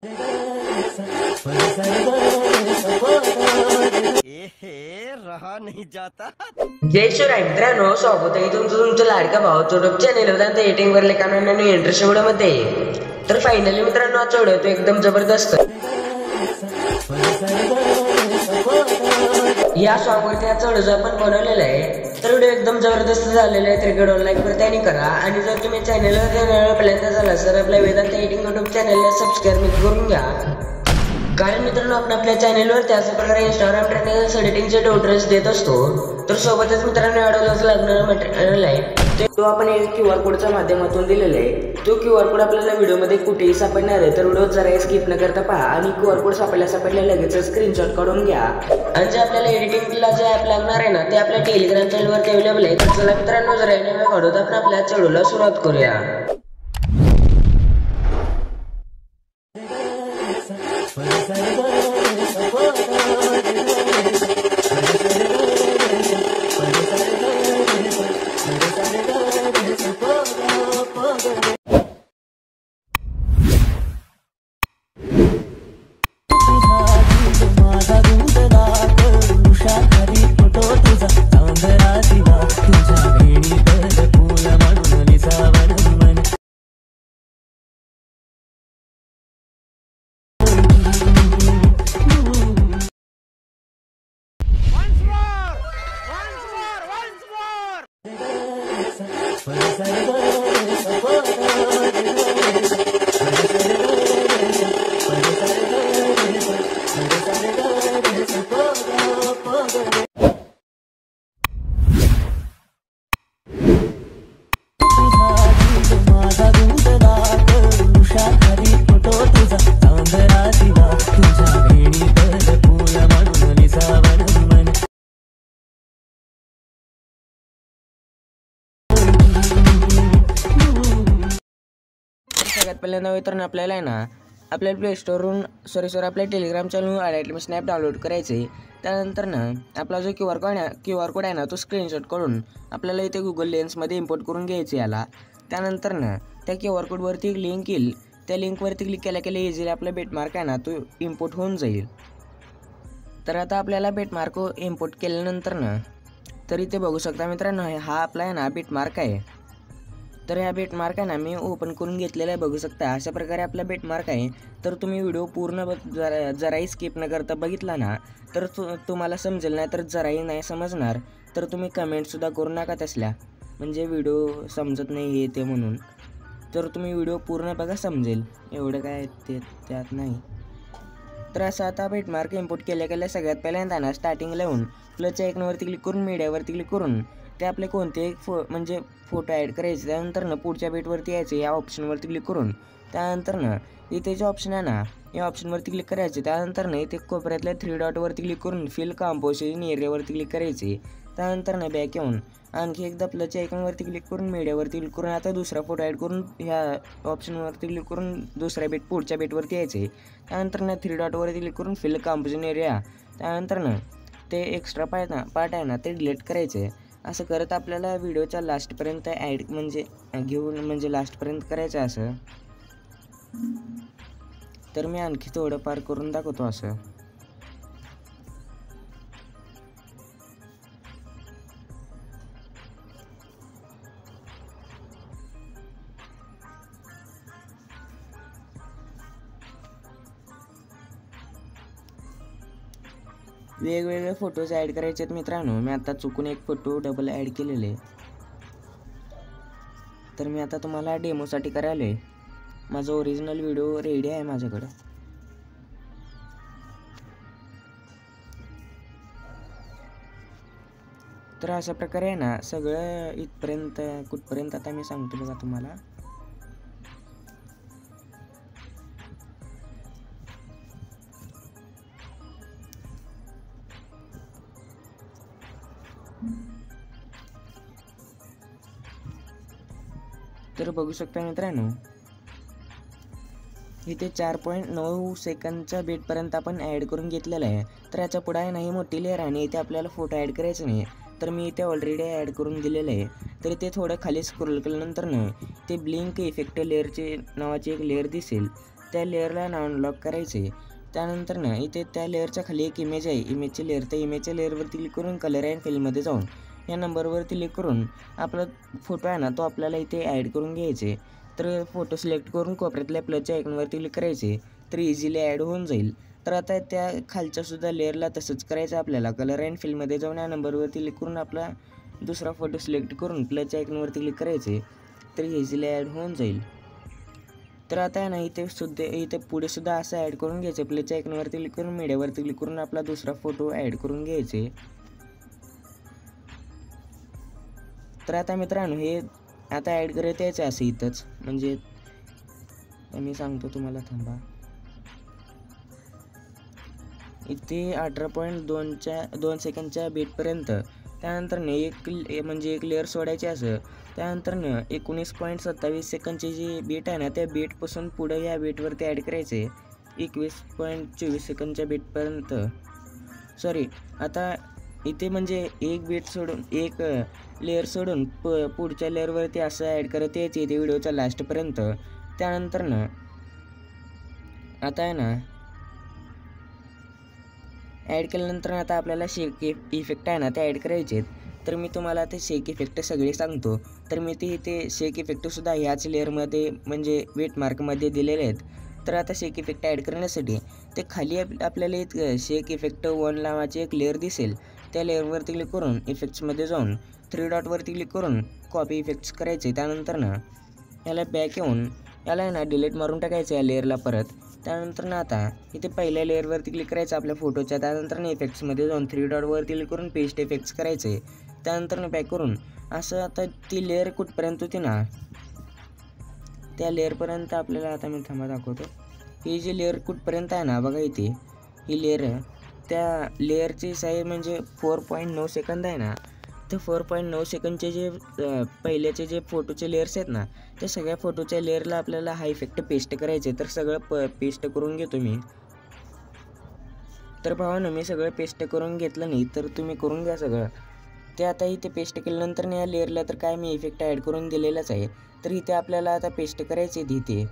रहा नहीं जाता। जय शिवराय मित्रांनो, स्वागत आहे तुमचं लाडका भाऊ यूट्यूब चॅनेलवर एडिटिंग वर लेखानं इंटरेस्ट व्हिडिओ मध्ये. तर फायनली मित्रांनो आजचा व्हिडिओ तो एकदम जबरदस्त. या सॉन्ग वरती आजचा व्हिडिओ आपण बनवलेला आहे. तर व्हिडिओ एकदम जबरदस्त झालेला आहे. तर व्हिडिओ लाईक वर त्याने करा आणि जर तुम्ही चॅनेलवर पहिल्यांदा झाला तर आपल्या वेदांत एडिटिंग यूट्यूब चॅनेलला सबस्क्राईब करून घ्या. कारण मित्रांनो आपण आपल्या चॅनेलवर त्याच प्रकारे इंस्टाग्राम ट्रेंडिंग एडिटिंगचे ट्युटोरियल्स देत असतो. तर सोबतच मित्रांनो व्हिडिओला लागणारा मटेरियल आहे तो आपण एक क्यूआर कोडच्या माध्यमातून दिलेला आहे. तो क्यूआर कोड आपल्याला व्हिडिओमध्ये कुठेही सापडणार आहे. तर व्हिडिओ जरा स्किप न करता पहा आणि क्यूआर कोड सापडल्या लगेच स्क्रीनशॉट काढून घ्या. आणि जे आपल्याला एडिटिंगला जे ॲप लागणार आहे ना ते आपल्या टेलिग्राम चॅनलवरती अवेलेबल आहे. तर चला मित्रांनो जरा वेळ काढून आपण आपल्या व्हिडिओला सुरुवात करूया. सगळ्यात पहिल्यांदा मित्रांनो आपल्याला आहे ना आपल्या प्ले स्टोरवरून आपल्या टेलिग्राम चॅनलवर ॲडमिट स्नॅप डाउनलोड करायचे. त्यानंतर ना आपला जो क्यू आर कोड आहे ना तो स्क्रीनशॉट करून आपल्याला इथे गुगल लेन्समध्ये इम्पोर्ट करून घ्यायचे याला. त्यानंतर ना त्या क्यू आर कोडवरती एक लिंक येईल. त्या लिंकवरती क्लिक केल्या इझिली आपला बेटमार्क आहे ना तो इम्पोर्ट होऊन जाईल. तर आता आपल्याला बेटमार्क इम्पोर्ट केल्यानंतर ना तर इथे बघू शकता मित्रांनो हा आपला आहे ना बेटमार्क आहे. तर ह्या बेटमार्क आहे ना मी ओपन करून घेतलेला आहे. बघू शकता अशा प्रकारे आपला बेटमार्क आहे. तर तुम्ही व्हिडिओ पूर्ण जराही स्किप न करता बघितला ना तर तुम्हाला समजेल. नाही तर जराही नाही समजणार तर तुम्ही कमेंटसुद्धा करू नका तसल्या, म्हणजे व्हिडिओ समजत नाही येते म्हणून. तर तुम्ही व्हिडिओ पूर्ण बघा समजेल, एवढं काय ते त्यात नाही. तर असं आता बेटमार्क इम्पोर्ट केल्या सगळ्यात पहिल्यांदा ना स्टार्टिंगला येऊन प्लसच्या आयकॉनवरती क्लिक करून मीडियावरती क्लिक करून ते आपले कोणते म्हणजे फोटो ॲड करायचे. त्यानंतर ना पुढच्या बेटवरती यायचे या ऑप्शनवरती क्लिक करून. त्यानंतर ना इथे जे ऑप्शन आहे ना या ऑप्शनवरती क्लिक करायचे. त्यानंतर ना इथे कोपऱ्यातल्या 3 डॉटवरती क्लिक करून फिल कंपोजिशन एरियावरती क्लिक करायचे. त्यानंतर ना बॅक येऊन आणखी एकदा प्लसच्या आयकॉनवरती क्लिक करून मीडियावरती क्लिक करून आता दुसरा फोटो ॲड करून ह्या ऑप्शनवरती क्लिक करून दुसऱ्या पुढच्या बेटवरती यायचे. त्यानंतर ना 3 डॉटवरती क्लिक करून फिल कंपोजिशन एरिया. त्यानंतर ना ते एक्स्ट्रा पार्ट आहे ना ते डिलीट करायचे. असं करत आपल्याला व्हिडिओच्या लास्टपर्यंत ॲड म्हणजे लास्टपर्यंत करायचं असं. तर मी आणखी थोडं पार करून दाखवतो असं. वेगवेगळे फोटोज ॲड करायचे आहेत मित्रांनो. मी आता चुकून एक फोटो डबल ॲड केलेले. तर मी आता तुम्हाला डेमोसाठी करायला आहे. माझा ओरिजिनल व्हिडिओ रेडी आहे माझ्याकडं. तर अशा प्रकारे आहे ना सगळं इथपर्यंत कुठपर्यंत आता मी सांगतो बघा तुम्हाला. तर बघू शकता मित्रांनो इथे 4.9 सेकंदच्या बेटपर्यंत आपण ॲड करून घेतलेलं आहे. तर याच्या पुढे आहे ना ही मोठी लेअर आणि इथे आपल्याला फोटो ॲड करायचं नाही. तर मी इथे ऑलरेडी ॲड करून दिलेलं आहे. तर ते थोडं खाली स्क्रोल केल्यानंतर ना ते ब्लिंक इफेक्ट लेअरचे नावाची एक लेअर दिसेल. त्या लेअरला ना अनलॉक करायचे. त्यानंतर ना इथे त्या लेअरच्या खाली एक इमेज आहे, इमेजची लेअर. त्या इमेजच्या लेअरवरती क्लिक करून कलर अँड फिलमध्ये जाऊन या नंबरवरती क्लिक करून आपला फोटो आहे ना तो आपल्याला इथे ॲड करून घ्यायचे. तर फोटो सिलेक्ट करून कोपऱ्यातल्या प्लसच्या आयकॉनवरती क्लिक करायचे, तर इझिली ॲड होऊन जाईल. तर आता त्या खालच्यासुद्धा लेअरला तसंच करायचं आपल्याला. कलर अँड फिलमध्ये जाऊन या नंबरवरती क्लिक करून आपला दुसरा फोटो सिलेक्ट करून प्लसच्या आयकॉनवरती क्लिक करायचे, तर इझिली ॲड होऊन जाईल. तर आता आहे ना इथे पुढे सुद्धा असं ॲड करून घ्यायचं. प्लसच्या आयकॉनवरती क्लिक करून मीडियावरती क्लिक करून आपला दुसरा फोटो ॲड करून घ्यायचे. तर आता मित्रांनो हे आता ॲड करत यायचं असं इथंच, म्हणजे मी सांगतो तुम्हाला, थांबा. इथे 18.2 सेकंदच्या बीटपर्यंत. त्यानंतर एक लेअर सोडायची असं. त्यानंतर 19.27 सेकंदची जी बीट आहे ना त्या बीटपासून पुढं या बीटवरती ॲड करायचे 21.24 सेकंदच्या बीटपर्यंत. सॉरी, आता इथे म्हणजे एक बीट सोडून एक लेअर सोडून पुढच्या लेअरवरती असं ॲड करत यायचे इथे व्हिडिओच्या लास्टपर्यंत. त्यानंतर आता आहे ना ॲड केल्यानंतर आता आपल्याला शेक इफेक्ट आहे ना ते ॲड करायचे आहेत. तर मी तुम्हाला ते शेक इफेक्ट सगळे सांगतो. तर मी ते शेक इफेक्टसुद्धा ह्याच लेअरमध्ये म्हणजे वेट मार्कमध्ये दिलेले आहेत. तर आता शेक इफेक्ट ॲड करण्यासाठी ते खाली आपल्याला एक शेक इफेक्ट 1 नावाची एक लेअर दिसेल. त्या लेअरवरती क्लिक करून इफेक्ट्समध्ये जाऊन 3 डॉटवरती क्लिक करून कॉपी इफेक्ट्स करायचे. त्यानंतर याला बॅक येऊन याला आहे ना डिलीट मारून टाकायचं या लेअरला परत. त्यानंतर आता इथे पहिल्या लेअरवरती क्लिक करायचं आपल्या फोटोच्या. त्यानंतर इफेक्ट्समध्ये जाऊन 3 डॉटवरती क्लिक करून पेस्ट इफेक्ट्स करायचे. त्यानंतर बॅक करून असं आता ती लेअर कुठपर्यंत होती ना त्या लेअरपर्यंत आपल्याला, आता मी थांबा दाखवतो. ही जी लेअर कुठपर्यंत आहे ना बघा इथे ही लेअर, त्या लेअरची साईज म्हणजे 4.9 सेकंद आहे ना. तर 4.9 सेकंदचे जे पहिल्याचे जे फोटोचे लेअर्स आहेत ना त्या सगळ्या फोटोच्या लेअरला आपल्याला हा इफेक्ट पेस्ट करायचे. तर सगळं पेस्ट करून घेतो मी. तर भावानं मी सगळं पेस्ट करून घेतलं नाही, तर तुम्ही करून घ्या सगळं. ते आता इथे पेस्ट केल्यानंतर या लेअरला तर काय मी इफेक्ट ॲड करून दिलेलाच आहे. तर इथे आपल्याला आता पेस्ट करायचे इथे.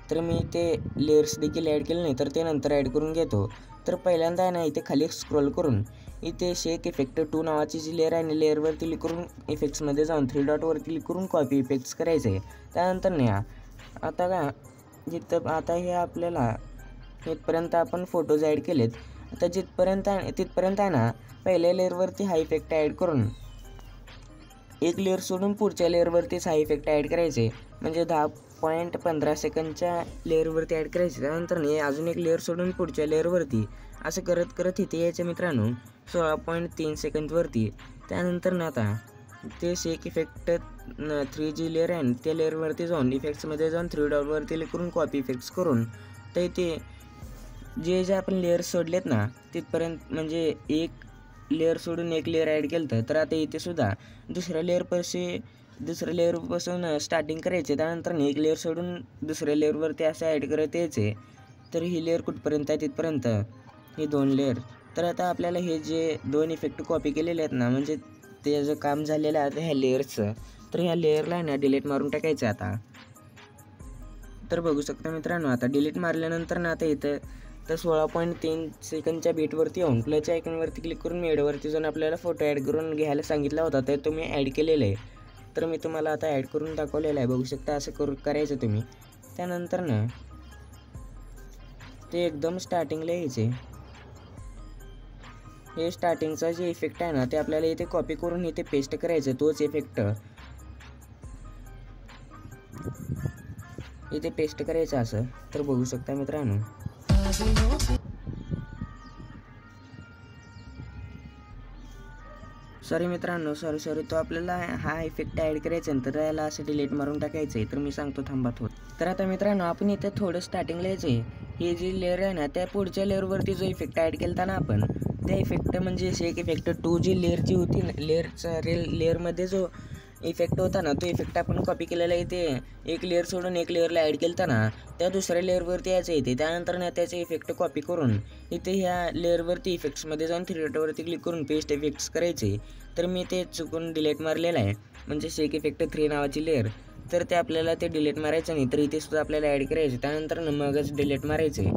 तर मी ते लेअर्स देखील ॲड केले नाही, तर ते नंतर ॲड करून घेतो. तर पहिल्यांदा आहे ना इथे खाली स्क्रोल करून इथे शेक इफेक्ट 2 नावाची जी लेअर आहे ना लेअरवरती क्लिक करून इफेक्ट्समध्ये जाऊन 3 डॉटवर क्लिक करून कॉपी इफेक्ट्स करायचे. त्यानंतर आता हे आपल्याला इथपर्यंत आपण फोटोज ॲड केलेत. आता तिथपर्यंत आहे ना पहिल्या लेअरवरती हा इफेक्ट ॲड करून एक लेअर सोडून पुढच्या लेअरवरतीच हा इफेक्ट ॲड करायचे, म्हणजे 10.15 सेकंदच्या लेअरवरती ॲड करायचे. त्यानंतर अजून एक लेअर सोडून पुढच्या लेअरवरती असं करत करत इथे यायचं मित्रांनो 16.3 सेकंदवरती. त्यानंतर आता ते शेक इफेक्ट 3 जी लेअर आहे त्या लेअरवरती जाऊन इफेक्ट्समध्ये जाऊन 3 डॉटवरती क्लिक करून कॉपी इफेक्ट्स करून तर इथे जे आपण लेअर्स सोडलेत ना तिथपर्यंत, म्हणजे एक लेअर सोडून एक लेअर ॲड केलं. तर आता इथे सुद्धा दुसऱ्या लेअरपासून स्टार्टिंग करायचे. त्यानंतर एक लेअर सोडून दुसऱ्या लेअरवरती असं ॲड करत यायचे. तर ही लेअर कुठपर्यंत आहे तिथपर्यंत हे 2 लेअर. तर आता आपल्याला हे जे 2 इफेक्ट कॉपी केलेले आहेत ना म्हणजे त्याचं काम झालेलं आहे ह्या लेअरचं. तर ह्या लेअरला ना डिलीट मारून टाकायचं आता. तर बघू शकता मित्रांनो आता डिलीट मारल्यानंतर आता इथं तर 16.3 सेकंदच्या बीटवरती येऊन प्लसच्या आयकॉनवरती क्लिक करून मीडियावरती जाऊन आपल्याला फोटो ॲड करून घ्यायला सांगितला होता, तर तुम्ही ॲड केलेलं आहे. तर मी तुम्हाला आता ॲड करून दाखवलेलं आहे. बघू शकता असं करायचं तुम्ही. त्यानंतर ते एकदम स्टार्टिंगला यायचे. हे स्टार्टिंगचा जे इफेक्ट आहे ना ते आपल्याला इथे कॉपी करून इथे पेस्ट करायचं, तोच इफेक्ट इथे पेस्ट करायचं असं. तर बघू शकता मित्रांनो सॉरी तो आपल्याला हा इफेक्ट ॲड करायचा आहे, तर याला असं डिलीट मारून टाकायचं आहे. तर मी सांगतो थांबा तर आता मित्रांनो आपण इथे थोडं स्टार्टिंगला यायचं आहे. ही जी लेअर आहे ना त्या पुढच्या लेअरवरती जो इफेक्ट ॲड केला ना आपण त्या इफेक्ट म्हणजे शेक इफेक्ट 2 जी लेअरची होती ना लेअरमध्ये जो इफेक्ट होता ना तो इफेक्ट आपण कॉपी केलेला इथे एक लेअर सोडून एक लेअरला ॲड केला ना त्या दुसऱ्या लेअरवरती यायचं इथे. त्यानंतर त्याचे इफेक्ट कॉपी करून इथे ह्या लेअरवरती इफेक्ट्समध्ये जाऊन 3 डॉटवरती क्लिक करून पेस्ट इफेक्ट्स करायचे. तर मी ते चुकून डिलीट मारलेलं आहे, म्हणजे शेक इफेक्ट 3 नावाची लेअर. तर ते आपल्याला ते डिलीट मारायचं नाही, तर इथे सुद्धा आपल्याला ॲड करायचं, त्यानंतर मगच डिलीट मारायचे.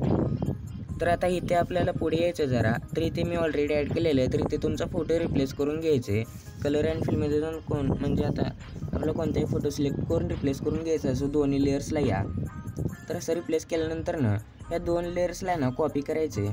तर आता इथे आपल्याला पुढे यायचं जरा, तर इथे मी ऑलरेडी ॲड केलेलं आहे, तर इथे तुमचा फोटो रिप्लेस करून घ्यायचे. कलर अँड फिलमध्ये जाऊन म्हणजे आता आपला कोणताही फोटो सिलेक्ट करून रिप्लेस करून घ्यायचा. असं दोन्ही लेयर्सला या. तर असं रिप्लेस केल्यानंतर ना या 2 लेयर्सला ना कॉपी करायचे.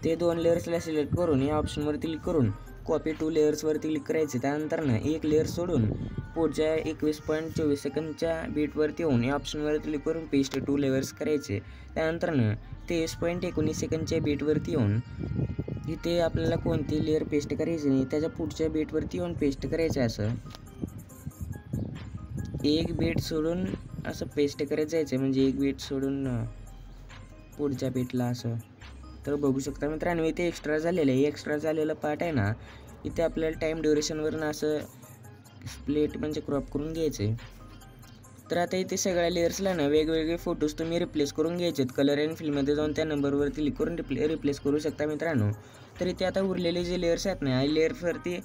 ते 2 लेयर्सला सिलेक्ट करून या ऑप्शनवरती क्लिक करून कॉपी 2 लेयर्सवरती क्लिक करायचे. त्यानंतर ना एक लेयर सोडून पुढच्या 21.24 सेकंदच्या बीटवरती येऊन या ऑप्शनवर क्लिक करून पेस्ट 2 लेयर्स करायचे. त्यानंतर ना 23.19 सेकंदच्या बीटवरती येऊन इथे आपल्याला कोणती लेयर पेस्ट करायची नाही, त्याच्या पुढच्या बीटवरती येऊन पेस्ट करायचं. असं एक बीट सोडून असं पेस्ट करत जायचं, म्हणजे एक बीट सोडून पुढच्या बीटला असं. तर बघू शकता मित्रांनो इथे एक्स्ट्रा झालेलं आहे. एक्स्ट्रा झालेलं पार्ट आहे ना इथे आपल्याला टाईम ड्युरेशनवरनं असं स्प्लिट म्हणजे क्रॉप करून घ्यायचे. तर आता इथे सगळ्या लेयर्सला ना वेगवेगळे फोटोज तुम्ही रिप्लेस करून घ्यायचे. कलर अँड फिलमध्ये जाऊन त्या नंबरवरती क्लिक करून रिप्लेस करू शकता मित्रांनो. तर इथे आता उरलेले जे लेयर्स आहेत ना, या लेयर्सवरती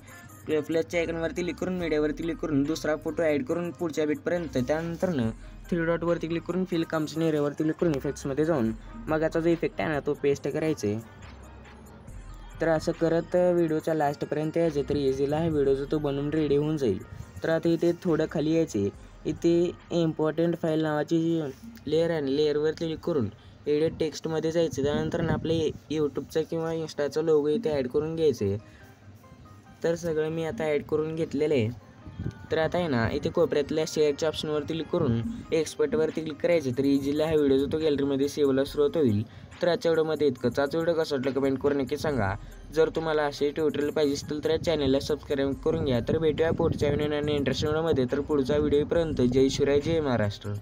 प्लसच्या आयकॉनवरती क्लिक करून मीडियावरती क्लिक करून दुसरा फोटो ॲड करून पुढच्या बीटपर्यंत. त्यानंतर ना 3 डॉटवरती क्लिक करून फिल कम्स एरियावरती क्लिक करून इफेक्ट्समध्ये जाऊन मग याचा जो इफेक्ट आहे ना तो पेस्ट करायचे. तर असं करत व्हिडिओच्या लास्टपर्यंत यायचे, तर इझीला हा व्हिडिओ जो तो बनवून रेडी होऊन जाईल. तर आता इथे थोडं खाली यायचे, इथे इम्पॉर्टंट फाईल नावाची जी लेअर आहे ना लेअरवर क्लिक करून एडिट टेक्स्टमध्ये जायचं. त्यानंतर ना आपले यूट्यूबचा किंवा इंस्टाचा लोगो इथे ॲड करून घ्यायचे. तर सगळं मी आता ॲड करून घेतलेलं आहे. तर आता आहे ना इथे कोपऱ्यातल्या शेअरच्या ऑप्शनवरती क्लिक करून एक्सपर्टवरती क्लिक करायचं. तर इझीला हा व्हिडिओ जो तो गॅलरीमध्ये सेव्हला सुरुवात होईल. तर आजच्या व्हिडिओमध्ये इतकंच. आजचा व्हिडिओ कसा वाटला कमेंट करून नक्की सांगा. जर तुम्हाला असे ट्युटोरियल पाहिजे असतील तर या चॅनलला सबस्क्राईब करून घ्या. तर भेटूया पुढच्या व्हिडिओ आणि इंटरेस्टिंग व्हिडिओमध्ये. तर पुढचा व्हिडिओपर्यंत जय शिवराय, जय महाराष्ट्र.